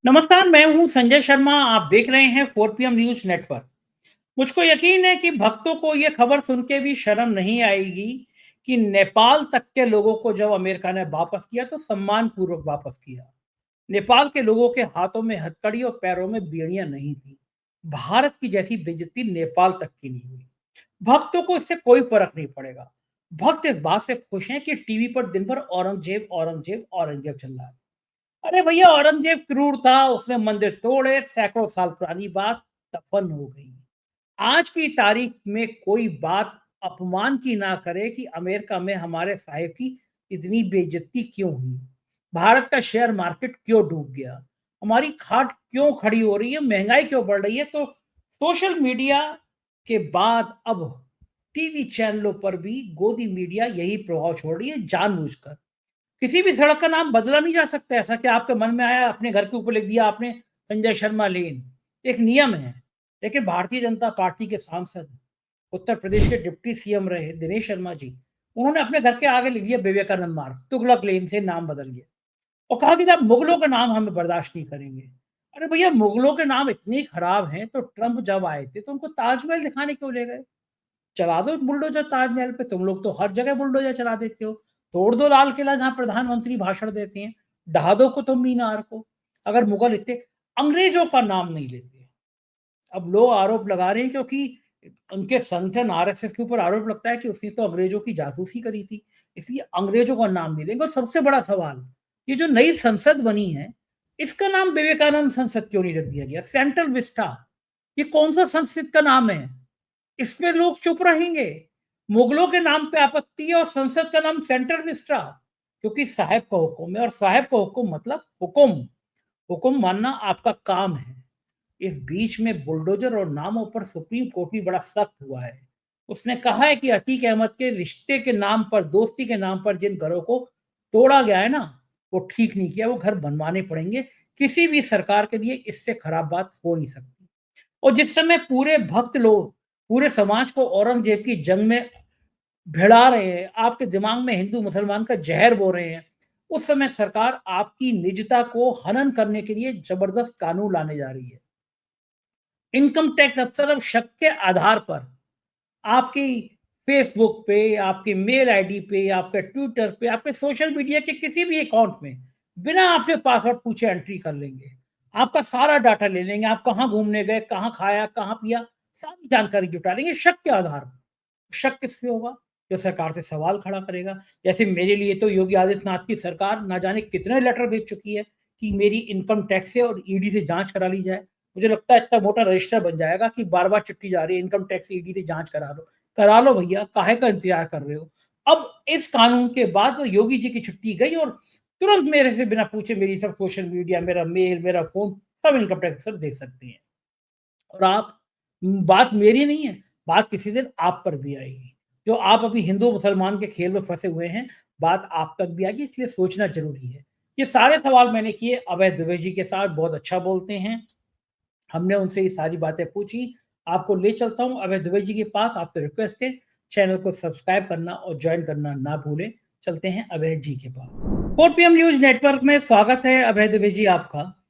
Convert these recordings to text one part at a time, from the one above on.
नमस्कार, मैं हूँ संजय शर्मा। आप देख रहे हैं 4 PM न्यूज़ नेटवर्क। मुझको यकीन है कि भक्तों को ये खबर सुन के भी शर्म नहीं आएगी कि नेपाल तक के लोगों को जब अमेरिका ने वापस किया तो सम्मानपूर्वक वापस किया। नेपाल के लोगों के हाथों में हथकड़ी और पैरों में बेड़ियां नहीं थी। भारत की जैसी बेइज्जती नेपाल तक की नहीं हुई। भक्तों को इससे कोई फर्क नहीं पड़ेगा। भक्त इस बात से खुश हैं कि टीवी पर दिन भर औरंगजेब औरंगजेब औरंगजेब चल रहा है। अरे भैया, औरंगजेब क्रूर था, उसने मंदिर तोड़े, सैकड़ों साल पुरानी बात दफन हो गई। आज की तारीख में कोई बात अपमान की ना करे कि अमेरिका में हमारे साहिब की इतनी बेइज्जती क्यों हुई, भारत का शेयर मार्केट क्यों डूब गया, हमारी खाट क्यों खड़ी हो रही है, महंगाई क्यों बढ़ रही है। तो सोशल मीडिया के बाद अब टीवी चैनलों पर भी गोदी मीडिया यही प्रभाव छोड़ रही है जानबूझकर। किसी भी सड़क का नाम बदला नहीं जा सकता। ऐसा कि आपके मन में आया अपने घर के ऊपर लिख दिया आपने संजय शर्मा लेन। एक नियम है। लेकिन भारतीय जनता पार्टी के सांसद, उत्तर प्रदेश के डिप्टी सीएम रहे दिनेश शर्मा जी, उन्होंने अपने घर के आगे लिख दिया विवेकानंद मार्ग, तुगलक लेन से नाम बदल गया और कहा कि जब मुगलों का नाम हम बर्दाश्त नहीं करेंगे। अरे भैया, मुगलों के नाम इतने खराब हैं तो ट्रंप जब आए थे तो उनको ताजमहल दिखाने क्यों ले गए? चला दो बुलडोजर ताजमहल पे। तुम लोग तो हर जगह बुलडोजर चला देते हो। तोड़ दो लाल किला जहां प्रधानमंत्री भाषण देते हैं। ढहा दो कुतुब मीनार को। अगर मुगल इतने, अंग्रेजों का नाम नहीं लेते। अब लोग आरोप लगा रहे हैं क्योंकि उनके संगठन आरएसएस के ऊपर आरोप लगता है कि उसने तो अंग्रेजों की जासूसी करी थी, इसलिए अंग्रेजों का नाम नहीं लेंगे। और सबसे बड़ा सवाल, ये जो नई संसद बनी है, इसका नाम विवेकानंद संसद क्यों नहीं रख दिया गया? सेंट्रल विस्टा, ये कौन सा संसद का नाम है? इसमें लोग चुप रहेंगे। मुगलों के नाम पे आपत्ति है और संसद का नाम सेंट्रल विस्टा, क्योंकि साहब का हुक्म है और साहब का हुक्म मतलब हुक्म। हुक्म मानना आपका काम है। इस बीच में बुलडोजर और नामों पर सुप्रीम कोर्ट भी बड़ा सख्त हुआ है। उसने कहा है कि अतीक अहमद के रिश्ते के नाम पर, दोस्ती के नाम पर जिन घरों को तोड़ा गया है ना, वो ठीक नहीं किया, वो घर बनवाने पड़ेंगे। किसी भी सरकार के लिए इससे खराब बात हो नहीं सकती। और जिस समय पूरे भक्त लोग पूरे समाज को औरंगजेब की जंग में भिड़ा रहे हैं, आपके दिमाग में हिंदू मुसलमान का जहर बो रहे हैं, उस समय सरकार आपकी निजता को हनन करने के लिए जबरदस्त कानून लाने जा रही है। इनकम टैक्स अफसर अब शक के आधार पर आपकी फेसबुक पे, आपकी मेल आईडी पे, आपके ट्विटर पे, आपके सोशल मीडिया के किसी भी अकाउंट में बिना आपसे पासवर्ड पूछे एंट्री कर लेंगे। आपका सारा डाटा ले लेंगे। आप कहाँ घूमने गए, कहाँ खाया, कहाँ पिया, सारी जानकारी जुटा लेंगे शक के आधार पर। शक किस पे होगा? जो सरकार से सवाल खड़ा करेगा। जैसे मेरे लिए तो योगी आदित्यनाथ की सरकार ना जाने कितने लेटर भेज चुकी है कि मेरी इनकम टैक्स से और ईडी से जांच करा ली जाए। मुझे लगता है इतना मोटा रजिस्टर बन जाएगा कि बार-बार चिट्ठी जा रही है, इनकम टैक्स, ईडी से जांच करा लो। करा लो भैया, काहे का इंतजार कर रहे हो? अब इस कानून के बाद तो योगी जी की छुट्टी गई और तुरंत मेरे से बिना पूछे मेरी सब सोशल मीडिया, मेरा मेल, मेरा फ़ोन, सब इनकम टैक्स अफ़सर देख सकते हैं। और आप, बात मेरी नहीं है, बात किसी दिन आप पर भी आएगी। जो आप अभी हिंदू-मुसलमान के खेल में फँसे हुए हैं, बात आप तक भी आएगी, इसलिए सोचना ज़रूरी है। ये सारे सवाल मैंने किए अभय दुबे जी के साथ, बहुत अच्छा बोलते हैं। हमने उनसे ये सारी बातें पूछी। आपको ले चलता हूँ अभय दुबे जी के पास। आपसे रिक्वेस्ट है, चैनल को सब्सक्राइब करना और जॉइन करना ना भूलें। चलते हैं अभय जी के पास। 4 PM न्यूज़ नेटवर्क में स्वागत है अभय दुबे जी आपका।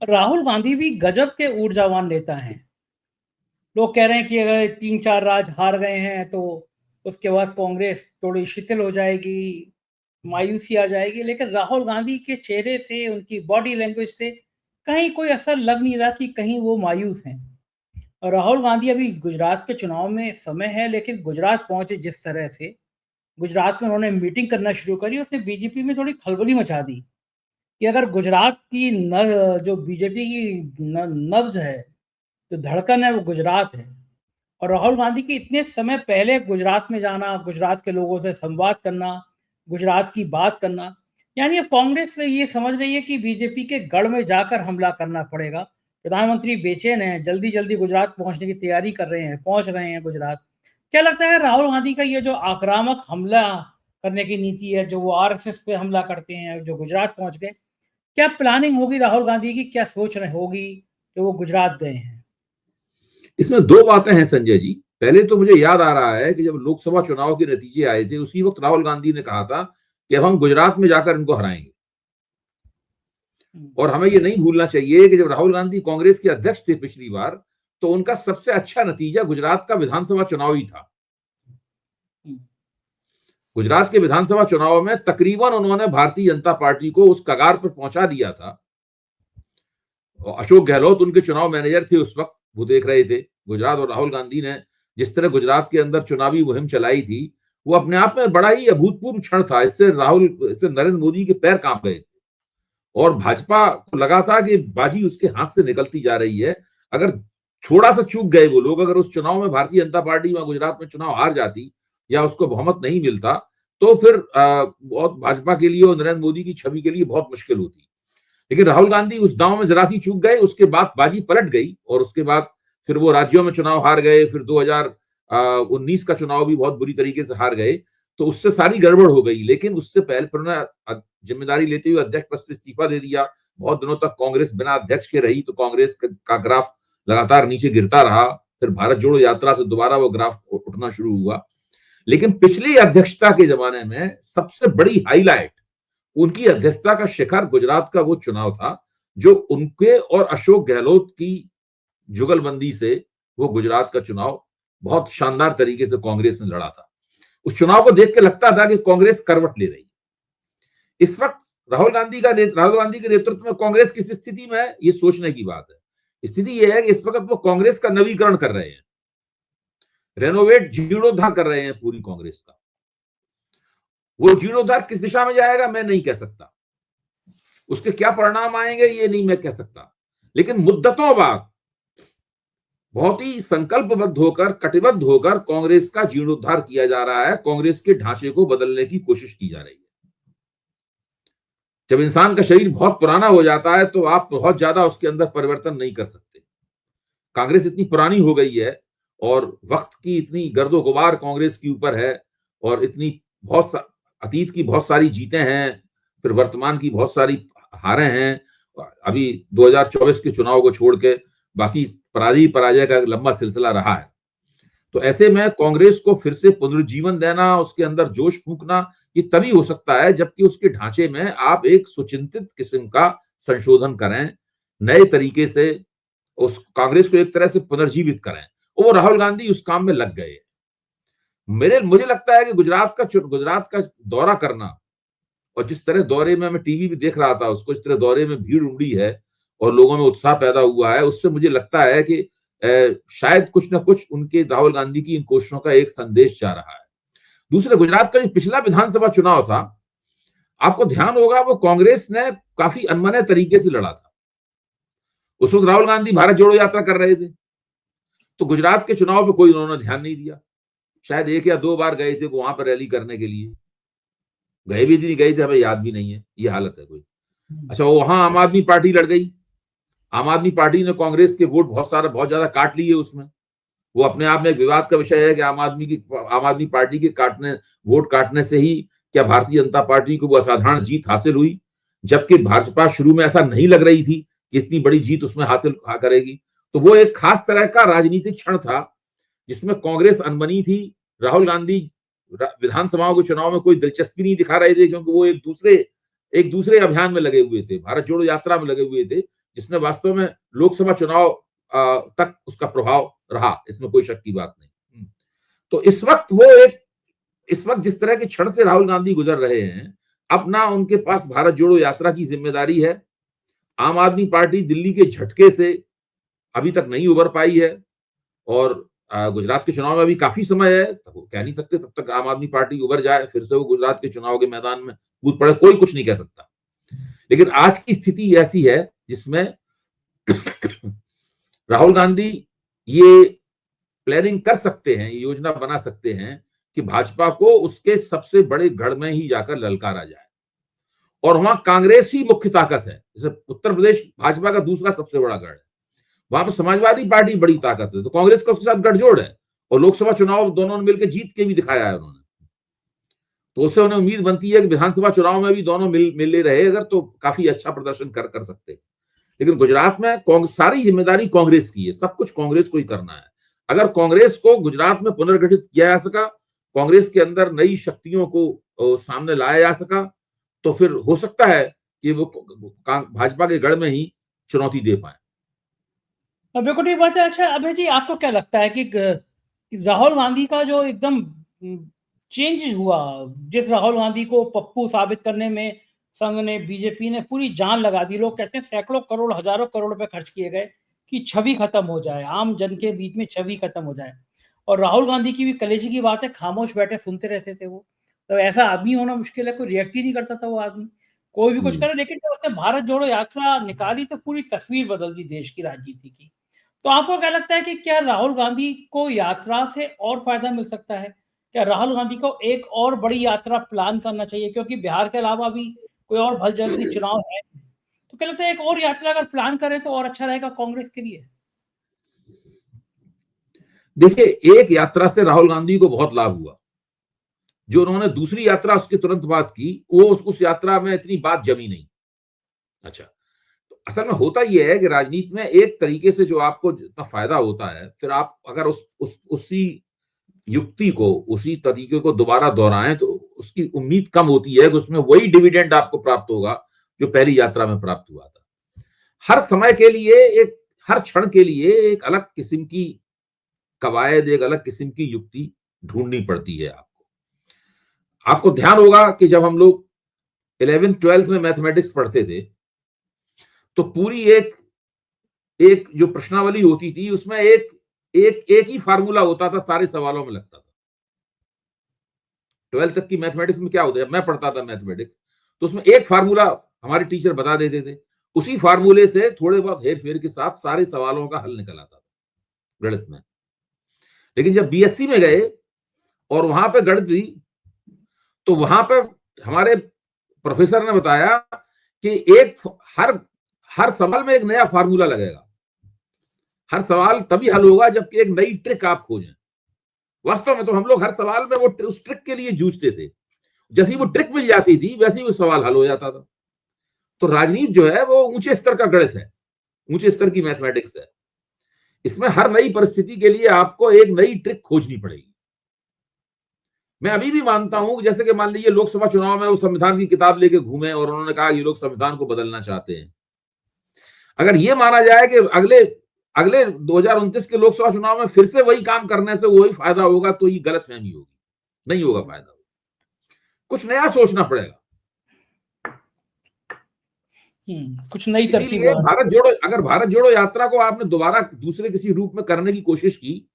राहुल गांधी भी गजब के ऊर्जावान नेता हैं। लोग कह रहे हैं कि अगर 3-4 राज्य हार गए हैं तो उसके बाद कांग्रेस थोड़ी शिथिल हो जाएगी, मायूसी आ जाएगी। लेकिन राहुल गांधी के चेहरे से, उनकी बॉडी लैंग्वेज से कहीं कोई असर लग नहीं रहा कि कहीं वो मायूस हैं। और राहुल गांधी अभी गुजरात के चुनाव में समय है, लेकिन गुजरात पहुंचे जिस तरह से, गुजरात में उन्होंने मीटिंग करना शुरू करी, उसने बीजेपी में थोड़ी खलबली मचा दी कि अगर गुजरात की जो बीजेपी की नब्ज है, जो धड़कन है, वो गुजरात है। और राहुल गांधी की इतने समय पहले गुजरात में जाना, गुजरात के लोगों से संवाद करना, गुजरात की बात करना, यानी अब कांग्रेस ये समझ रही है कि बीजेपी के गढ़ में जाकर हमला करना पड़ेगा। प्रधानमंत्री बेचैन हैं, जल्दी-जल्दी गुजरात पहुंचने की तैयारी कर रहे हैं, पहुंच रहे हैं गुजरात। क्या लगता है राहुल गांधी का ये जो आक्रामक हमला करने की नीति है, जो वो आरएसएस पे हमला करते हैं, जो गुजरात पहुंच गए, क्या प्लानिंग होगी राहुल गांधी की? क्या सोच रहे होगी जो वो गुजरात गए हैं? इसमें दो बातें हैं संजय जी। पहले तो मुझे याद आ रहा है कि जब लोकसभा चुनाव के नतीजे आए थे, उसी वक्त राहुल गांधी ने कहा था कि अब हम गुजरात में जाकर इनको हराएंगे। और हमें ये नहीं भूलना चाहिए कि जब राहुल गांधी कांग्रेस के अध्यक्ष थे पिछली बार, तो उनका सबसे अच्छा नतीजा गुजरात का विधानसभा चुनाव ही था। गुजरात के विधानसभा चुनाव में तकरीबन उन्होंने भारतीय जनता पार्टी को उस कगार पर पहुंचा दिया था। अशोक गहलोत उनके चुनाव मैनेजर थे उस वक्त, वो देख रहे थे गुजरात, और राहुल गांधी ने जिस तरह गुजरात के अंदर चुनावी मुहिम चलाई थी, वो अपने आप में बड़ा ही अभूतपूर्व क्षण था। इससे नरेंद्र मोदी के पैर कांप गए थे और भाजपा को लगा था कि बाजी उसके हाथ से निकलती जा रही है। अगर थोड़ा सा चूक गए वो लोग, अगर उस चुनाव में भारतीय जनता पार्टी में गुजरात में चुनाव हार जाती या उसको बहुमत नहीं मिलता, तो फिर बहुत भाजपा के लिए और नरेंद्र मोदी की छवि के लिए बहुत मुश्किल होती। लेकिन राहुल गांधी उस दांव में जरा सी चूक गए, उसके बाद बाजी पलट गई और उसके बाद फिर वो राज्यों में चुनाव हार गए। फिर 2019 का चुनाव भी बहुत बुरी तरीके से हार गए, तो उससे सारी गड़बड़ हो गई। लेकिन उससे पहले फिर उन्होंने जिम्मेदारी लेते हुए अध्यक्ष पद से इस्तीफा दे दिया। बहुत दिनों तक कांग्रेस बिना अध्यक्ष के रही, तो कांग्रेस का ग्राफ लगातार नीचे गिरता रहा। फिर भारत जोड़ो यात्रा से दोबारा वो ग्राफ उठना शुरू हुआ। लेकिन पिछली अध्यक्षता के जमाने में सबसे बड़ी हाईलाइट उनकी अध्यक्षता का शिखर गुजरात का वो चुनाव था, जो उनके और अशोक गहलोत की जुगलबंदी से वो गुजरात का चुनाव बहुत शानदार तरीके से कांग्रेस ने लड़ा था। उस चुनाव को देख के लगता था कि कांग्रेस करवट ले रही है। इस वक्त राहुल गांधी के नेतृत्व में कांग्रेस किस स्थिति में है, ये सोचने की बात है। स्थिति यह है कि इस वक्त वो कांग्रेस का नवीकरण कर रहे हैं, रेनोवेट, जीर्णोद्धार कर रहे हैं पूरी कांग्रेस का। वो जीर्णोद्धार किस दिशा में जाएगा मैं नहीं कह सकता, उसके क्या परिणाम आएंगे ये नहीं मैं कह सकता। लेकिन मुद्दतों बाद बहुत ही संकल्पबद्ध होकर, कटिबद्ध होकर कांग्रेस का जीर्णोद्धार किया जा रहा है। कांग्रेस के ढांचे को बदलने की कोशिश की जा रही है। जब इंसान का शरीर बहुत पुराना हो जाता है तो आप बहुत ज्यादा उसके अंदर परिवर्तन नहीं कर सकते। कांग्रेस इतनी पुरानी हो गई है और वक्त की इतनी गर्दो गुबार कांग्रेस के ऊपर है, और इतनी अतीत की बहुत सारी जीतें हैं, फिर वर्तमान की बहुत सारी हारें हैं। अभी 2024 के चुनाव को छोड़ के बाकी पराजय का लंबा सिलसिला रहा है। तो ऐसे में कांग्रेस को फिर से पुनर्जीवन देना, उसके अंदर जोश फूंकना, ये तभी हो सकता है जबकि उसके ढांचे में आप एक सुचिंतित किस्म का संशोधन करें, नए तरीके से उस कांग्रेस को एक तरह से पुनर्जीवित करें। और राहुल गांधी उस काम में लग गए। मुझे लगता है कि गुजरात का दौरा करना, और जिस तरह दौरे में मैं टीवी भी देख रहा था उसको, इस तरह दौरे में भीड़ उमड़ी है और लोगों में उत्साह पैदा हुआ है, उससे मुझे लगता है कि शायद कुछ ना कुछ उनके राहुल गांधी की इन कोशिशों का एक संदेश जा रहा है। दूसरे, गुजरात का जो पिछला विधानसभा चुनाव था, आपको ध्यान होगा वो कांग्रेस ने काफी अनमने तरीके से लड़ा था। उस वक्त राहुल गांधी भारत जोड़ो यात्रा कर रहे थे, तो गुजरात के चुनाव पे कोई उन्होंने ध्यान नहीं दिया। शायद 1 या 2 बार गए थे वहां पर रैली करने के लिए, गए भी नहीं गए थे हमें याद भी नहीं है, ये हालत है कोई। अच्छा, वहां आम आदमी पार्टी लड़ गई। आम आदमी पार्टी ने कांग्रेस के वोट बहुत ज्यादा काट लिए उसमें। वो अपने आप में एक विवाद का विषय है कि आम आदमी पार्टी के वोट काटने से ही क्या भारतीय जनता पार्टी को वो असाधारण जीत हासिल हुई, जबकि भाजपा शुरू में ऐसा नहीं लग रही थी कि इतनी बड़ी जीत उसमें हासिल करेगी। तो वो एक खास तरह का राजनीतिक क्षण था जिसमें कांग्रेस अनबनी थी। राहुल गांधी विधानसभाओं के चुनाव में कोई दिलचस्पी नहीं दिखा रहे थे, क्योंकि वो एक दूसरे अभियान में लगे हुए थे, भारत जोड़ो यात्रा में लगे हुए थे, जिसने वास्तव में लोकसभा चुनाव तक उसका प्रभाव रहा, इसमें कोई शक की बात नहीं। तो इस वक्त जिस तरह के क्षण से राहुल गांधी गुजर रहे हैं, अब ना उनके पास भारत जोड़ो यात्रा की जिम्मेदारी है। आम आदमी पार्टी दिल्ली के झटके से अभी तक नहीं उबर पाई है, और गुजरात के चुनाव में अभी काफी समय है, तो कह नहीं सकते तब तक आम आदमी पार्टी उबर जाए, फिर से वो गुजरात के चुनाव के मैदान में कूद पड़े, कोई कुछ नहीं कह सकता। लेकिन आज की स्थिति ऐसी है जिसमें राहुल गांधी ये प्लानिंग कर सकते हैं, ये योजना बना सकते हैं कि भाजपा को उसके सबसे बड़े गढ़ में ही जाकर ललकारा जाए, और वहां कांग्रेस ही मुख्य ताकत है। जैसे उत्तर प्रदेश भाजपा का दूसरा सबसे बड़ा गढ़ है, वहां पर समाजवादी पार्टी बड़ी ताकत है, तो कांग्रेस का उसके साथ गठजोड़ है, और लोकसभा चुनाव दोनों ने मिलकर जीत के भी दिखाया है उन्होंने। तो उससे उन्हें उम्मीद बनती है कि विधानसभा चुनाव में भी दोनों मिल ले रहे अगर, तो काफी अच्छा प्रदर्शन कर सकते हैं। लेकिन गुजरात में सारी जिम्मेदारी कांग्रेस की है, सब कुछ कांग्रेस को ही करना है। अगर कांग्रेस को गुजरात में पुनर्गठित किया जा सका, कांग्रेस के अंदर नई शक्तियों को सामने लाया जा सका, तो फिर हो सकता है कि वो भाजपा के गढ़ में ही चुनौती दे पाए। बिल्कुल ठीक बात है। अच्छा अभय जी, आपको क्या लगता है कि राहुल गांधी का जो एकदम चेंज हुआ, जिस राहुल गांधी को पप्पू साबित करने में संघ ने, बीजेपी ने पूरी जान लगा दी, लोग कहते हैं सैकड़ों करोड़, हजारों करोड़ रुपए खर्च किए गए कि छवि खत्म हो जाए, आम जन के बीच में छवि खत्म हो जाए। और राहुल गांधी की भी कलेजी की बात है, खामोश बैठे सुनते रहते थे वो। तो ऐसा आदमी होना मुश्किल है, कोई रिएक्ट ही नहीं करता था वो आदमी, कोई भी कुछ करे। लेकिन जब उसने भारत जोड़ो यात्रा निकाली तो पूरी तस्वीर बदल दी देश की राजनीति की। तो आपको क्या लगता है कि क्या राहुल गांधी को यात्रा से और फायदा मिल सकता है? क्या राहुल गांधी को एक और बड़ी यात्रा प्लान करना चाहिए, क्योंकि बिहार के अलावा भी कोई और बहुत जल्दी चुनाव है? तो क्या लगता है एक और यात्रा अगर प्लान करें तो और अच्छा रहेगा कांग्रेस के लिए? देखिए, एक यात्रा से राहुल गांधी को बहुत लाभ हुआ। जो उन्होंने दूसरी यात्रा उसके तुरंत बाद की, वो उस यात्रा में इतनी बात जमी नहीं। अच्छा, तो असल में होता यह है कि राजनीति में एक तरीके से जो आपको जितना फायदा होता है, फिर आप अगर उसी युक्ति को, उसी तरीके को दोबारा दोहराएं तो उसकी उम्मीद कम होती है कि उसमें वही डिविडेंड आपको प्राप्त होगा जो पहली यात्रा में प्राप्त हुआ था। हर समय के लिए हर क्षण के लिए एक अलग किस्म की कवायद, एक अलग किस्म की युक्ति ढूंढनी पड़ती है आपको ध्यान होगा कि जब हम लोग 11th-12th में मैथमेटिक्स पढ़ते थे तो पूरी एक जो प्रश्नावली होती थी उसमें एक ही फार्मूला होता था, सारे सवालों में लगता था। 12th तक की मैथमेटिक्स में क्या होता है, मैं पढ़ता था मैथमेटिक्स, तो उसमें एक फार्मूला हमारे टीचर बता देते थे, उसी फार्मूले से थोड़े बहुत हेर फेर के साथ सारे सवालों का हल निकल आता था गणित में। लेकिन जब बीएससी में गए और वहां पे गणित दी तो वहां पे हमारे प्रोफेसर ने बताया कि हर सवाल में एक नया फार्मूला लगेगा। हर सवाल तभी हल होगा जबकि एक नई ट्रिक आप खोजें। वास्तव में तो हम लोग हर सवाल में उस ट्रिक के लिए जूझते थे। जैसी वो ट्रिक मिल जाती थी वैसे ही वो सवाल हल हो जाता था। तो राजनीति जो है वो ऊंचे स्तर का गणित है, ऊंचे स्तर की मैथमेटिक्स है। इसमें हर नई परिस्थिति के लिए आपको एक नई ट्रिक खोजनी पड़ेगी। मैं अभी भी मानता हूं, जैसे कि मान लीजिए लोकसभा चुनाव में वो संविधान की किताब लेके घूमे और उन्होंने कहा ये लोग संविधान को बदलना चाहते हैं। अगर ये माना जाए कि अगले अगले 2029 के लोकसभा चुनाव में फिर से वही काम करने से वही फायदा होगा, तो ये गलतफहमी होगी, नहीं होगा फायदा। कुछ नया सोचना पड़ेगा। कुछ नई तरकीब। अगर भारत जोड़ो यात्रा को आपने दोबारा दूसरे किसी रूप में करने की कोशिश की,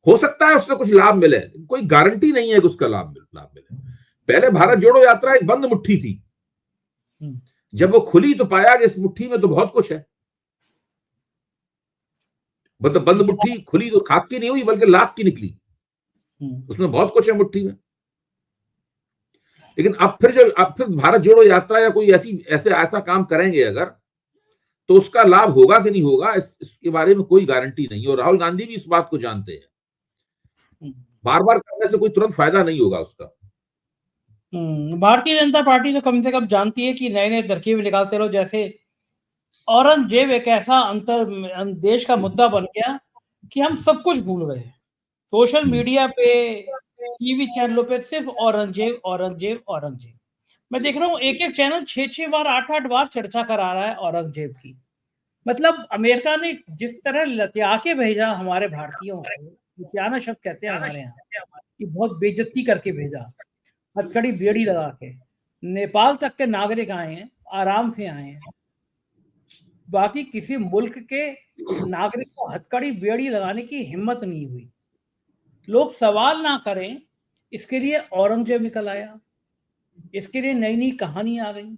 हो सकता है उससे कुछ लाभ मिले, कोई गारंटी नहीं है कि उसका लाभ मिले। पहले भारत जोड़ो यात्रा एक बंद मुट्ठी थी, जब वो खुली तो पाया कि इस मुट्ठी में तो बहुत कुछ है। मतलब बंद मुट्ठी खुली तो खाक की नहीं हुई बल्कि लाख की निकली, उसमें बहुत कुछ है मुट्ठी में। लेकिन अब फिर भारत जोड़ो यात्रा या कोई ऐसा काम करेंगे अगर, तो उसका लाभ होगा कि नहीं होगा इसके बारे में कोई गारंटी नहीं। और राहुल गांधी भी इस बात को जानते हैं। बार बार करने से कोई तुरंत फायदा नहीं होगा उसका। भारतीय जनता पार्टी तो कम से कम जानती है कि नए नए तरकीब निकालते रहो। जैसे औरंगजेब एक ऐसा देश का मुद्दा बन गया कि हम सब कुछ भूल गए। सोशल मीडिया पे, टीवी चैनलों पे सिर्फ औरंगजेब औरंगजेब औरंगजेब। मैं देख रहा हूँ एक एक चैनल 6-6 बार 8-8 बार चर्चा करा रहा है औरंगजेब की। मतलब अमेरिका ने जिस तरह लतिया के भेजा हमारे भारतीयों को, लतियाना शब्द कहते हैं हमारे यहाँ, कि बहुत बेइज्जती करके भेजा, हथकड़ी बेड़ी लगा के। नेपाल तक के नागरिक आए हैं, आराम से आए हैं। बाकी किसी मुल्क के नागरिक को हथकड़ी बेड़ी लगाने की हिम्मत नहीं हुई। लोग सवाल ना करें इसके लिए औरंगजेब निकल आया, इसके लिए नई नई कहानी आ गई।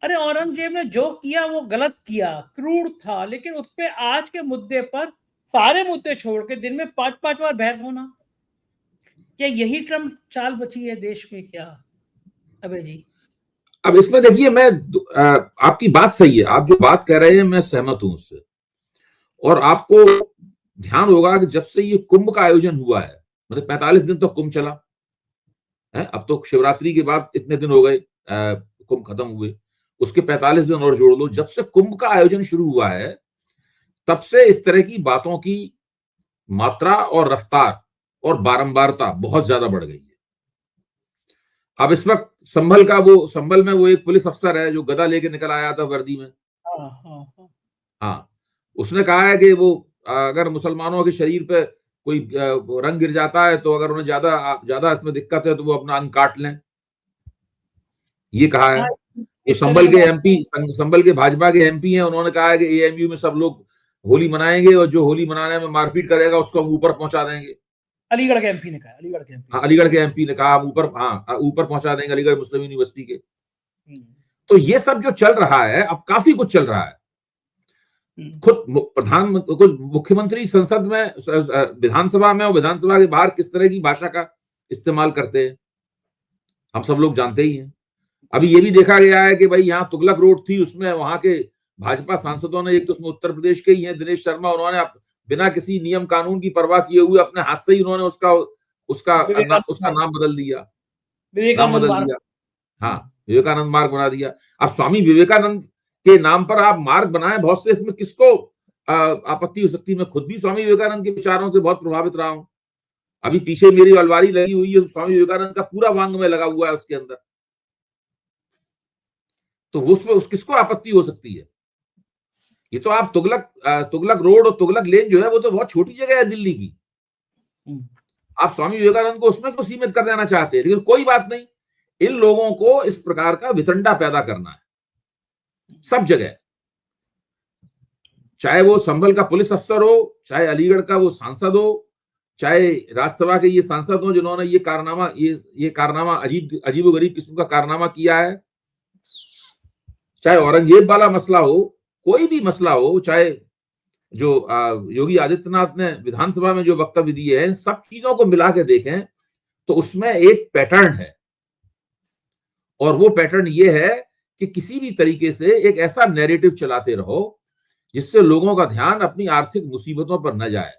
अरे औरंगजेब ने जो किया वो गलत किया, क्रूर था, लेकिन उस पे आज के मुद्दे पर सारे मुद्दे छोड़ के दिन में 5-5 बार बहस होना, क्या यही ट्रम्प चाल बची है देश में क्या अबे जी? अब इसमें देखिए, आपकी बात सही है, आप जो बात कह रहे हैं मैं सहमत हूं उससे। और आपको ध्यान होगा कि जब से ये कुंभ का आयोजन हुआ है, मतलब 45 दिन तो कुंभ चला है, अब तो शिवरात्रि के बाद इतने दिन हो गए कुंभ खत्म हुए, उसके 45 दिन और जोड़ लो। जब से कुंभ का आयोजन शुरू हुआ है तब से इस तरह की बातों की मात्रा और रफ्तार और बारंबारता बहुत ज्यादा बढ़ गई है। अब इस वक्त संभल में वो एक पुलिस अफसर है जो गदा लेके निकल आया था वर्दी में। हाँ, हाँ, हाँ। हाँ, उसने कहा है कि वो अगर मुसलमानों के शरीर पे कोई रंग गिर जाता है तो अगर उन्हें ज्यादा इसमें दिक्कत है तो वो अपना अंग काट लें, ये कहा है। हाँ, तो इस तरह की बात। संभल के भाजपा के एमपी हैं, उन्होंने कहा है कि एएमयू में सब लोग होली मनाएंगे और जो होली मनाने में मारपीट करेगा उसको हम ऊपर पहुंचा देंगे। अलीगढ़ के एमपी ने कहा, अलीगढ़ के एमपी हाँ, ने। अलीगढ़ के एमपी ने कहा हम ऊपर पहुंचा देंगे अलीगढ़ मुस्लिम यूनिवर्सिटी के। हम्म, तो ये सब जो चल रहा है, अब काफी कुछ चल रहा है। खुद कुछ मुख्यमंत्री संसद में, विधानसभा में और विधानसभा के बाहर किस तरह की भाषा का इस्तेमाल करते हैं हम सब लोग जानते ही हैं। अभी ये भी देखा गया है कि भाई यहाँ तुगलक रोड थी, उसमें वहां के भाजपा सांसदों ने, एक तो उसमें उत्तर प्रदेश के ही हैं दिनेश शर्मा, उन्होंने बिना किसी नियम कानून की परवाह किए हुए अपने हाथ से ही उन्होंने उसका विवेकानंद नाम बदल दिया, विवेकानंद मार्ग। हाँ, विवेकानंद मार्ग बना दिया। अब स्वामी विवेकानंद के नाम पर आप मार्ग बनाए बहुत से, इसमें किसको आपत्ति हो सकती है? मैं खुद भी स्वामी विवेकानंद के विचारों से बहुत प्रभावित रहा हूं। अभी पीछे मेरी अलमारी लगी हुई है, स्वामी विवेकानंद का पूरा वांग्मय लगा हुआ है उसके अंदर। तो उसमें किसको आपत्ति हो सकती है? ये तो आप तुगलक रोड और तुगलक लेन जो है वो तो बहुत छोटी जगह है दिल्ली की। आप स्वामी विवेकानंद को उसमें क्यों सीमित कर देना चाहते हैं? लेकिन कोई बात नहीं, इन लोगों को इस प्रकार का वितंडा पैदा करना है सब जगह, चाहे वो संभल का पुलिस अफसर हो, चाहे अलीगढ़ का वो सांसद हो, चाहे राज्यसभा के ये सांसद हो जिन्होंने ये कारनामा अजीबोगरीब किस्म का कारनामा किया है, चाहे औरंगजेब वाला मसला हो, कोई भी मसला हो, चाहे जो योगी आदित्यनाथ ने विधानसभा में जो वक्तव्य दिए हैं, सब चीजों को मिला के देखें तो उसमें एक पैटर्न है। और वो पैटर्न ये है कि किसी भी तरीके से एक ऐसा नैरेटिव चलाते रहो जिससे लोगों का ध्यान अपनी आर्थिक मुसीबतों पर न जाए,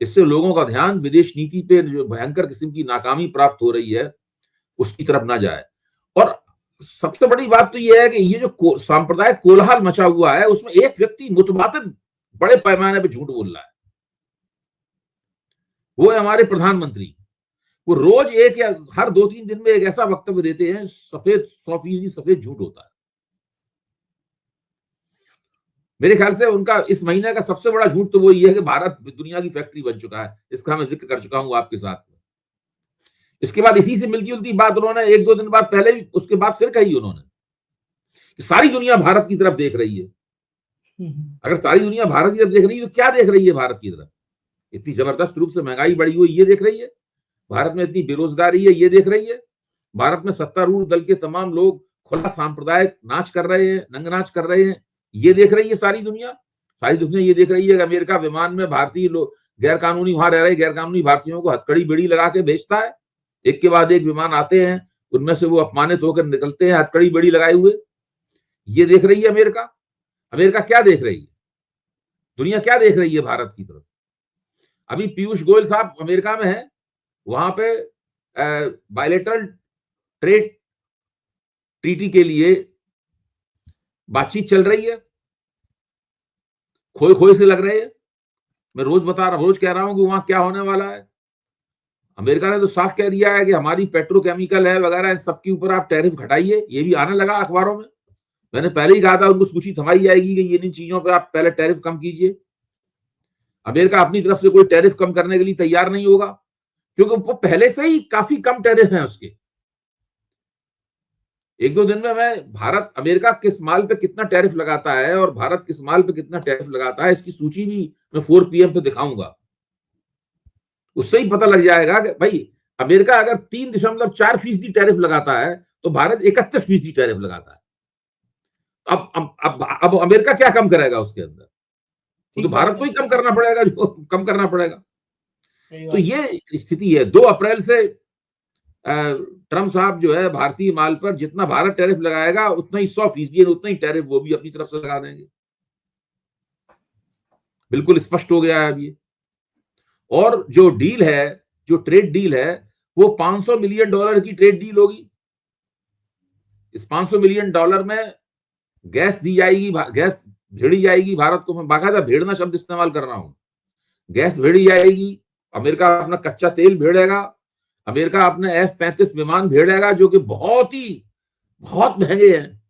इससे लोगों का ध्यान विदेश नीति पे जो भयंकर किस्म की नाकामी प्राप्त हो रही है उसकी तरफ ना जाए। और सबसे बड़ी बात तो यह है कि ये जो सांप्रदायिक कोलाहल मचा हुआ है उसमें एक व्यक्ति मुतबातिन बड़े पैमाने पर झूठ बोल रहा है, वो है हमारे प्रधानमंत्री। वो रोज एक या हर 2-3 दिन में एक ऐसा वक्तव्य देते हैं, 100% सफेद झूठ होता है। मेरे ख्याल से उनका इस महीने का सबसे बड़ा झूठ तो वो ये है कि भारत दुनिया की फैक्ट्री बन चुका है, इसका मैं जिक्र कर चुका हूं आपके साथ में। इसके बाद इसी से मिलती जुलती बात उन्होंने 1-2 दिन बाद पहले भी उसके बाद फिर कही उन्होंने कि सारी दुनिया भारत की तरफ देख रही है। अगर सारी दुनिया भारत की तरफ देख रही है तो क्या देख रही है भारत की तरफ? इतनी जबरदस्त रूप से महंगाई बढ़ी हुई ये देख रही है, भारत में इतनी बेरोजगारी है ये देख रही है, भारत में सत्तारूढ़ दल के तमाम लोग खुला सांप्रदायिक नाच कर रहे हैं, नंग नाच कर रहे हैं, ये देख रही है सारी दुनिया ये देख रही है कि अमेरिका विमान में भारतीय लोग गैर कानूनी वहां रह रहे गैर कानूनी भारतीयों को हथकड़ी बेड़ी लगा के भेजता है। एक के बाद एक विमान आते हैं, उनमें से वो अपमानित होकर निकलते हैं हथकड़ी बेड़ी लगाए हुए। ये देख रही है अमेरिका। अमेरिका क्या देख रही है? दुनिया क्या देख रही है भारत की तरफ? अभी पीयूष गोयल साहब अमेरिका में है, वहां पे बायलेटरल ट्रेड ट्रीटी के लिए बातचीत चल रही है, खोए खोए से लग रहे हैं। मैं रोज कह रहा हूं कि वहां क्या होने वाला है। अमेरिका ने तो साफ कह दिया है कि हमारी पेट्रोकेमिकल है वगैरह सबके ऊपर आप टैरिफ घटाइए, ये भी आने लगा अखबारों में। मैंने पहले ही कहा था उनको सूची थमाई जाएगी कि इन चीजों पर आप पहले टैरिफ कम कीजिए। अमेरिका अपनी तरफ से कोई टैरिफ कम करने के लिए तैयार नहीं होगा क्योंकि वो पहले से ही काफी कम टैरिफ हैं उसके। 1-2 दिन में मैं भारत अमेरिका किस माल पे कितना टैरिफ लगाता है और भारत किस माल पे कितना टैरिफ लगाता है इसकी सूची भी मैं 4 PM पे दिखाऊंगा। उससे ही पता लग जाएगा कि भाई अमेरिका अगर 3.4% टैरिफ लगाता है तो भारत 31% टैरिफ लगाता है। अब अमेरिका क्या कम करेगा उसके अंदर? तो भारत को ही कम करना पड़ेगा, जो कम करना पड़ेगा। तो ये स्थिति है। 2 अप्रैल से ट्रम्प साहब जो है भारतीय माल पर जितना भारत टैरिफ लगाएगा उतना ही 100% उतना ही टैरिफ वो भी अपनी तरफ से लगा देंगे। बिल्कुल स्पष्ट हो गया है अब ये। और जो डील है, जो ट्रेड डील है, वो $500 मिलियन की ट्रेड डील होगी। इस $500 मिलियन में गैस दी जाएगी, गैस भेड़ी जाएगी भारत को। मैं बाकायदा भेड़ना शब्द इस्तेमाल कर रहा हूं। गैस भेड़ी जाएगी, अमेरिका अपना कच्चा तेल भेड़ेगा, अमेरिका अपने F-35 विमान भेजेगा जो कि बहुत महंगे हैं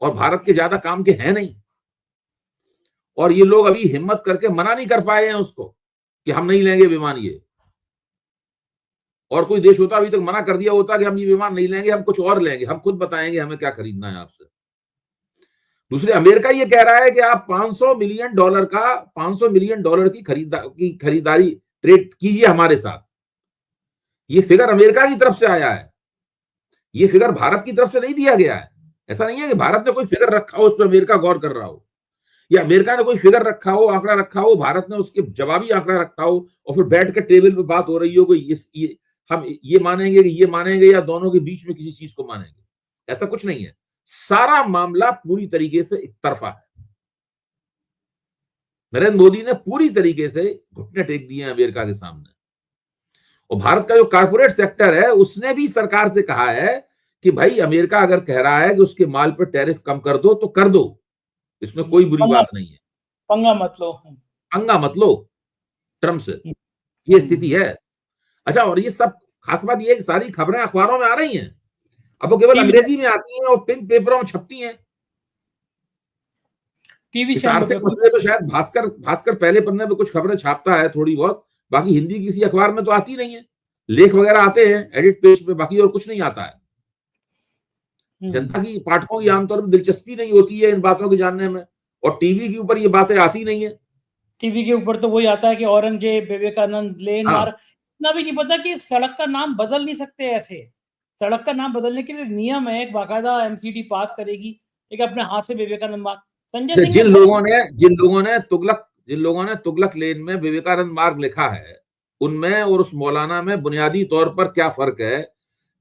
और भारत के ज्यादा काम के हैं नहीं, और ये लोग अभी हिम्मत करके मना नहीं कर पाए हैं उसको कि हम नहीं लेंगे विमान ये। और कोई देश होता अभी तक मना कर दिया होता कि हम ये विमान नहीं लेंगे, हम कुछ और लेंगे, हम खुद बताएंगे हमें क्या खरीदना है आपसे। दूसरे, अमेरिका ये कह रहा है कि आप $500 मिलियन की खरीदारी ट्रेड कीजिए हमारे साथ। ये फिगर अमेरिका की तरफ से आया है, ये फिगर भारत की तरफ से नहीं दिया गया है। ऐसा नहीं है कि भारत ने कोई फिगर रखा हो, उस पर अमेरिका गौर कर रहा हो, या अमेरिका ने कोई फिगर रखा हो, आंकड़ा रखा हो, भारत ने उसके जवाबी आंकड़ा रखा हो, और फिर बैठ के टेबल पे बात हो रही हो कि हम ये मानेंगे या दोनों के बीच में किसी चीज को मानेंगे। ऐसा कुछ नहीं है। सारा मामला पूरी तरीके से एक तरफा है। नरेंद्र मोदी ने पूरी तरीके से घुटने टेक दिए हैं अमेरिका के सामने, और भारत का जो कारपोरेट सेक्टर है उसने भी सरकार से कहा है कि भाई अमेरिका अगर कह रहा है कि उसके माल पर टैरिफ कम कर दो तो कर दो, इसमें कोई बुरी बात नहीं है, पंगा मत लो, पंगा मत लो ट्रम्प से। ये स्थिति है। अच्छा, और ये सब खास बात ये है कि सारी खबरें अखबारों में आ रही हैं, अब वो केवल अंग्रेजी में आती हैं और पिंक पेपरों में छपती हैं। टीवी इस चैनल आर्थिक पे मसले पे शायद भास्कर पहले पन्ने पे कुछ खबरें छापता है थोड़ी बहुत, बाकी हिंदी किसी अखबार में तो आती नहीं है। लेख वगैरह आते हैं एडिट पेज पे, बाकी और कुछ नहीं आता है। जनता की, पाठकों की आमतौर पर दिलचस्पी नहीं होती है इन बातों को जानने में, और टीवी के ऊपर ये बातें आती नहीं है। टीवी के ऊपर तो वही आता है कि औरंगजेब, विवेकानंद, लेन हाँ। मार्ग। इतना भी नहीं पता कि सड़क का नाम बदल नहीं सकते ऐसे। सड़क का नाम बदलने के लिए नियम है, एक बाकायदा एमसीडी पास करेगी, एक अपने हाथ से विवेकानंद मार्ग। संजय सिंह जिन लोगों ने तुगलक लेन में विवेकानंद मार्ग लिखा है, उनमें और उस मौलाना में बुनियादी तौर पर क्या फर्क है?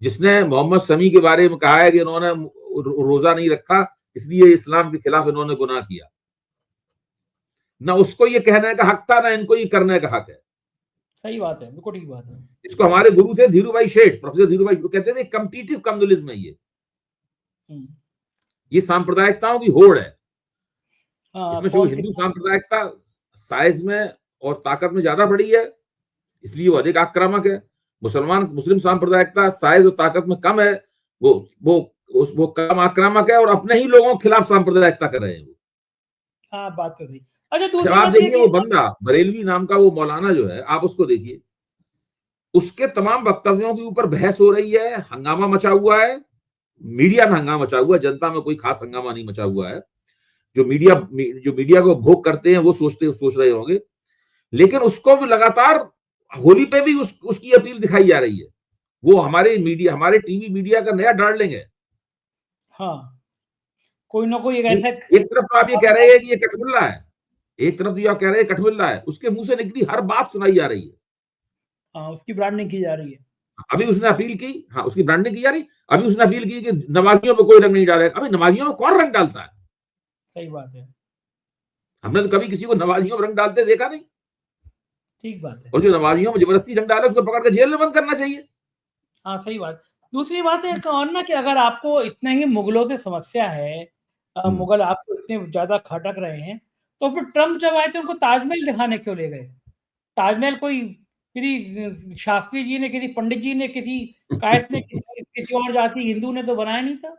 जिसने मोहम्मद शमी के बारे में कहा है कि इन्होंने रोजा नहीं रखा इसलिए इस्लाम के खिलाफ इन्होंने गुनाह किया, ना उसको ये कहने का हक था, ना इनको ये करने का हक है। सही बात है, बिल्कुल ठीक बात है। इसको हमारे गुरु थे धीरूभाई शेठ, प्रोफेसर धीरूभाई, कहते थे कम्पिटिटिव कम्युनलिज्म है ये सांप्रदायिकताओं की होड़ है। इसमें जो हिंदू सांप्रदायिकता साइज में और ताकत में ज्यादा बढ़ी है इसलिए वो अधिक आक्रामक है। मुस्लिम सांप्रदायिकता साइज और ताकत में कम है, वो कम आक्रामक है और अपने ही लोगों के खिलाफ सांप्रदायिकता कर रहे हैं वो। हाँ, बात तो सही। अच्छा, दूसरी आप बात देखिए वो बंदा बरेलवी नाम का वो मौलाना जो है, आप उसको देखिए, उसके तमाम वक्तव्यों के ऊपर बहस हो रही है, हंगामा मचा हुआ है, मीडिया में हंगामा मचा हुआ है, जनता में कोई खास हंगामा नहीं मचा हुआ है। जो मीडिया को भोग करते हैं वो सोच रहे होंगे, लेकिन उसको भी लगातार होली पे भी उसकी अपील दिखाई जा रही है। वो हमारे टीवी मीडिया का नया डार्लिंग है। हाँ, कोई ना कोई एक तरफ तो आप ये कह रहे हैं कि ये कठमिल्ला है, एक तरफ तो आप कह रहे हैं कठमिल्ला है, उसके मुंह से निकली हर बात सुनाई जा रही है। हाँ, उसकी ब्रांडिंग की जा रही है। अभी उसने अपील की, हाँ उसकी ब्रांडिंग की जा रही, अभी उसने अपील की कि नमाजियों में कोई रंग नहीं डालेगा। अभी नमाजियों में कौन रंग डालता है? सही बात है, हमने तो कभी किसी को नमाजियों में रंग डालते देखा नहीं। ठीक बात है। और जो नमाजियों में जबरदस्ती रंग डाले उसको पकड़ के जेल में बंद करना चाहिए। हाँ, सही बात। दूसरी बात है और ना कि अगर आपको इतने ही मुगलों से समस्या है, मुगल आपको इतने ज्यादा खटक रहे हैं, तो फिर ट्रम्प जब आए थे उनको ताजमहल दिखाने क्यों ले गए? ताजमहल कोई किसी शास्त्री जी ने, किसी पंडित जी ने, किसी कायस्थ ने, किसी और जाति हिंदू ने तो बनाया नहीं था,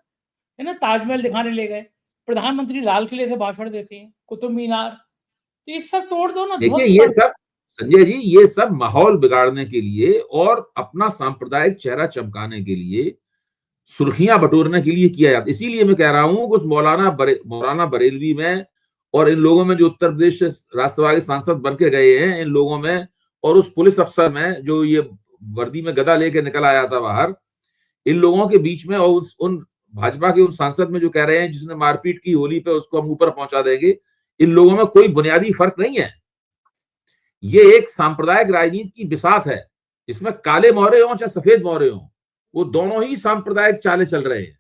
है ना? ताजमहल दिखाने ले गए। प्रधानमंत्री लाल किले से भाषण देते हैं, कुतुब मीनार, तो ये सब तोड़ दो ना। देखिए ये सब संजय जी, ये सब माहौल बिगाड़ने के लिए और अपना सांप्रदायिक चेहरा चमकाने के लिए, सुर्खियां बटोरने के लिए किया जाता है। इसीलिए मैं कह रहा हूं कि उस मौलाना बरेलवी में और इन लोगों में जो उत्तर प्रदेश से राज्यसभा के सांसद बन के गए हैं, इन लोगों में और उस पुलिस अफसर में जो ये वर्दी में गदा लेके निकल आया था बाहर, इन लोगों के बीच में और उन भाजपा के उन सांसद में जो कह रहे हैं जिसने मारपीट की होली पे उसको हम ऊपर पहुंचा देंगे, इन लोगों में कोई बुनियादी फर्क नहीं है। ये एक सांप्रदायिक राजनीति की बिसात है, इसमें काले मोहरे हों चाहे सफेद मोहरे हों, वो दोनों ही सांप्रदायिक चाले चल रहे हैं।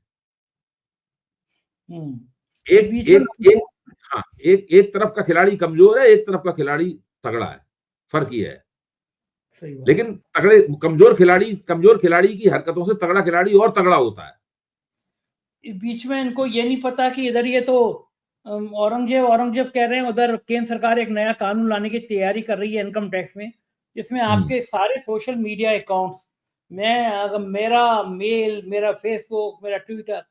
एक तरफ का खिलाड़ी कमजोर है, एक तरफ का खिलाड़ी तगड़ा है, फर्क ये है। सही बात। लेकिन कमजोर खिलाड़ी की हरकतों से तगड़ा खिलाड़ी और तगड़ा होता है। इस बीच में इनको ये नहीं पता कि इधर ये तो औरंगजेब कह रहे हैं, उधर केंद्र सरकार एक नया कानून लाने की तैयारी कर रही है इनकम टैक्स में, जिसमें आपके सारे सोशल मीडिया अकाउंट्स, मैं अगर मेरा मेल, मेरा फेसबुक, मेरा ट्विटर,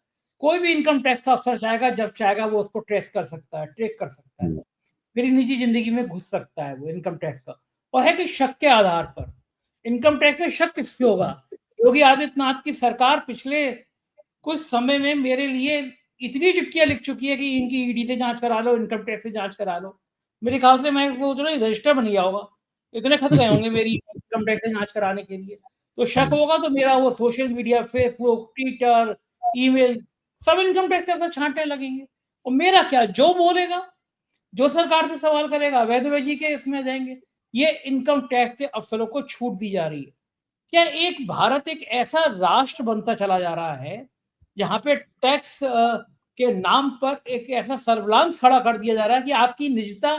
कोई भी इनकम टैक्स का अफसर चाहेगा, जब चाहेगा वो उसको ट्रेस कर सकता है, ट्रैक कर सकता है। मेरी निजी ज़िंदगी में घुस सकता है वो इनकम टैक्स का। और है कि शक के आधार पर। इनकम टैक्स में शक किसपे होगा? योगी आदित्यनाथ की सरकार पिछले कुछ समय में मेरे लिए इतनी चिट्ठियाँ लिख चुकी है कि इनकी ईडी से जाँच करा लो, इनकम टैक्स से जाँच करा लो। मेरे ख़्याल से मैं सोच रहा हूँ रजिस्टर बन गया होगा। इतने खत गए होंगे मेरी इनकम टैक्स से जाँच कराने के लिए। तो शक होगा तो मेरा वो social media, Facebook, Twitter, email सब इनकम टैक्स के अफसर छाँटने लगेंगे। और मेरा क्या? जो बोलेगा, जो सरकार से सवाल करेगा, अवैध जी के इसमें जाएँगे। ये इनकम टैक्स के अफसरों को छूट दी जा रही है। क्या एक भारत एक ऐसा राष्ट्र बनता चला जा रहा है, जहाँ पे टैक्स के नाम पर एक ऐसा सर्विलांस खड़ा कर दिया जा रहा है कि आपकी निजता,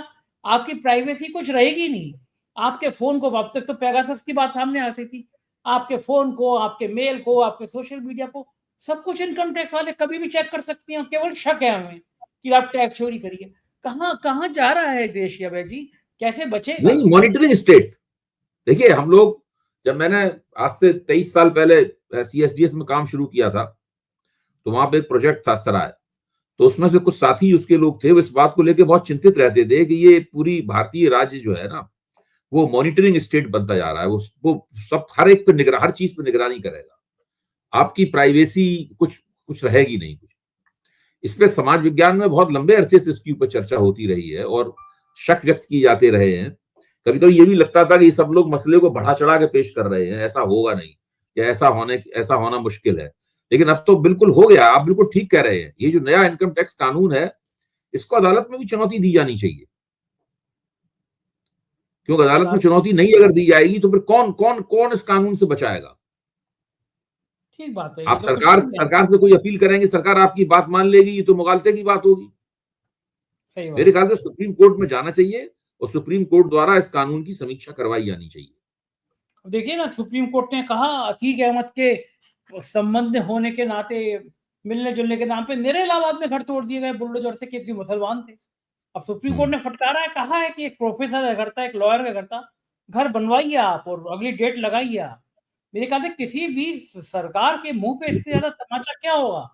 आपकी प्राइवेसी कुछ रहेगी नहीं। आपके फ़ोन को अब तक तो पेगासस की बात सामने आती थी। आपके फ़ोन को, आपके मेल को, आपके सोशल मीडिया को, सब कुछ इनकम टैक्स वाले कभी भी चेक कर सकते हैं। केवल शक है हमें कि आप टैक्स चोरी करिए। कहाँ जा रहा है देश ये अभय जी? कैसे बचेगा? नहीं, मॉनिटरिंग स्टेट। देखिए, हम लोग, जब मैंने आज से 23 साल पहले सीएसडीएस में काम शुरू किया था, तो वहां पे एक प्रोजेक्ट था सराय। तो उसमें से कुछ साथी उसके लोग थे, वो इस बात को लेके बहुत चिंतित रहते थे कि ये पूरी भारतीय राज्य जो है ना, वो मॉनिटरिंग स्टेट बनता जा रहा है। वो सब हर एक पे हर चीज पे निगरानी करेगा। आपकी प्राइवेसी कुछ कुछ रहेगी नहीं। कुछ इस पे समाज विज्ञान में बहुत लंबे अरसे से इसके ऊपर चर्चा होती रही है और शक व्यक्त किए जाते रहे हैं। कभी कभी ये भी लगता था कि सब लोग मसले को बढ़ा चढ़ा के पेश कर रहे हैं, ऐसा होगा नहीं या ऐसा होना मुश्किल है। लेकिन अब तो बिल्कुल हो गया। आप बिल्कुल ठीक कह रहे हैं। ये जो नया इनकम टैक्स कानून है, इसको अदालत में भी चुनौती दी जानी चाहिए, क्योंकि अदालत में चुनौती नहीं अगर दी जाएगी तो फिर कौन कौन कौन इस कानून से बचाएगा? ठीक बात है, ये आप तो कुछ सरकार से कोई अपील करेंगे, सरकार आपकी बात मान लेगी, ये तो मुगालते की बात होगी। सही मेरे बात। ख्याल से सुप्रीम कोर्ट में जाना चाहिए और सुप्रीम कोर्ट द्वारा इस कानून की समीक्षा करवाई जानी चाहिए। देखिए ना, सुप्रीम कोर्ट ने कहा अतीक अहमद के संबंध होने के नाते, मिलने जुलने के नाम पे मेरे इलाहाबाद में घर तोड़ दिए गए बुलडोजर से, क्योंकि मुसलमान थे। अब सुप्रीम कोर्ट ने फटकारा है, कहा है कि एक प्रोफेसर का घर था, एक लॉयर का घर था, घर बनवाइए आप और अगली डेट लगाइए आप। मेरे ख्याल से किसी भी सरकार के मुंह पे इससे ज्यादा तमाचा क्या होगा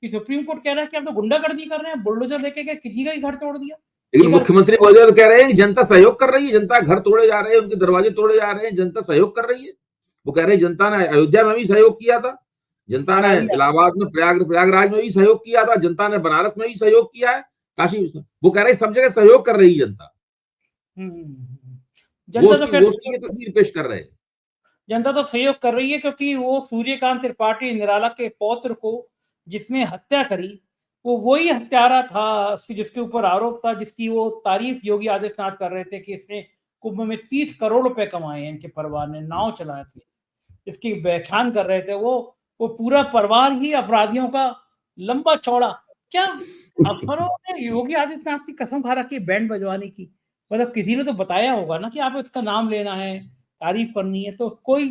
कि सुप्रीम कोर्ट कह रहा है कि आप तो गुंडागर्दी कर रहे हैं, बुलडोजर लेके गए, किसी का ही घर तोड़ दिया। लेकिन मुख्यमंत्री महोदय तो कह रहे हैं कि जनता सहयोग कर रही है, जनता घर तोड़े जा रहे हैं, उनके दरवाजे तोड़े जा रहे हैं, जनता सहयोग कर रही है। वो कह रहे हैं जनता ने अयोध्या में भी सहयोग किया था, जनता ने इलाहाबाद में प्रयागराज में भी सहयोग किया था, जनता ने बनारस में भी सहयोग किया है, काशी। वो कह रहे हैं सब जगह सहयोग कर रही है जनता। जनता तो खैर तस्वीर पेश कर रहे हैं। जनता तो सहयोग कर रही है, क्योंकि वो सूर्यकांत त्रिपाठी निराला के पौत्र को जिसने हत्या करी, वो वही हत्यारा था जिसके ऊपर आरोप था, जिसकी वो तारीफ योगी आदित्यनाथ कर रहे थे कि इसने कुंभ में 30 करोड़ रुपए कमाए हैं, इनके परिवार ने नाव चलाए थे, इसकी व्याख्यान कर रहे थे। वो पूरा परिवार ही अपराधियों का लंबा चौड़ा। क्या अफसरों ने योगी आदित्यनाथ की कसम खा रखी बैंड बजवाने की? मतलब किसी ने तो बताया होगा ना कि आप इसका नाम लेना है, तारीफ करनी है। तो कोई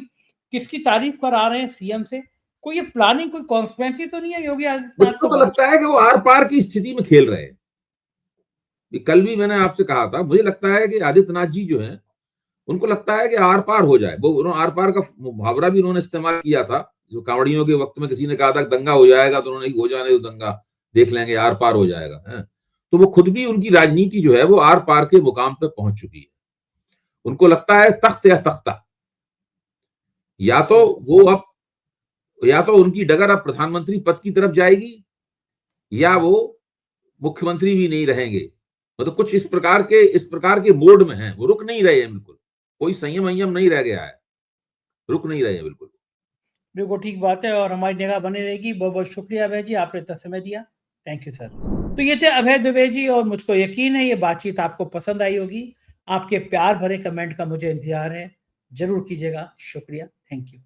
किसकी तारीफ करा रहे हैं सीएम से? कोई ये प्लानिंग, कोई कॉन्स्पिरेसी तो नहीं है योगी आदित्यनाथ मुझको तो लगता है कि वो आर पार की स्थिति में खेल रहे हैं। कल भी मैंने आपसे कहा था, मुझे लगता है कि आदित्यनाथ जी जो हैं, उनको लगता है कि आर पार हो जाए। वो आर पार का मुहावरा भी उन्होंने इस्तेमाल किया था, जो कांवड़ियों के वक्त में किसी ने कहा था दंगा हो जाएगा, तो उन्होंने हो जाने दो दंगा, देख लेंगे, आर पार हो जाएगा है। तो वो खुद भी, उनकी राजनीति जो है वो आर पार के मुकाम पे पहुंच चुकी है। उनको लगता है तख्त या तख्ता, या तो वो अब, या तो उनकी डगर अब प्रधानमंत्री पद की तरफ जाएगी, या वो मुख्यमंत्री भी नहीं रहेंगे। मतलब कुछ इस प्रकार के मोड में हैं। वो रुक नहीं रहे हैं, बिल्कुल कोई संयम नहीं रह गया है, रुक नहीं रहे हैं बिल्कुल। बिल्कुल ठीक बात है, और हमारी निगाह बनी रहेगी। बहुत बहुत शुक्रिया अभय जी, आपने इतना समय दिया। Thank you sir. तो ये थे अभय दुबे जी, और मुझको यकीन है ये बातचीत आपको पसंद आई होगी। आपके प्यार भरे कमेंट का मुझे इंतजार है, जरूर कीजिएगा। शुक्रिया, थैंक यू।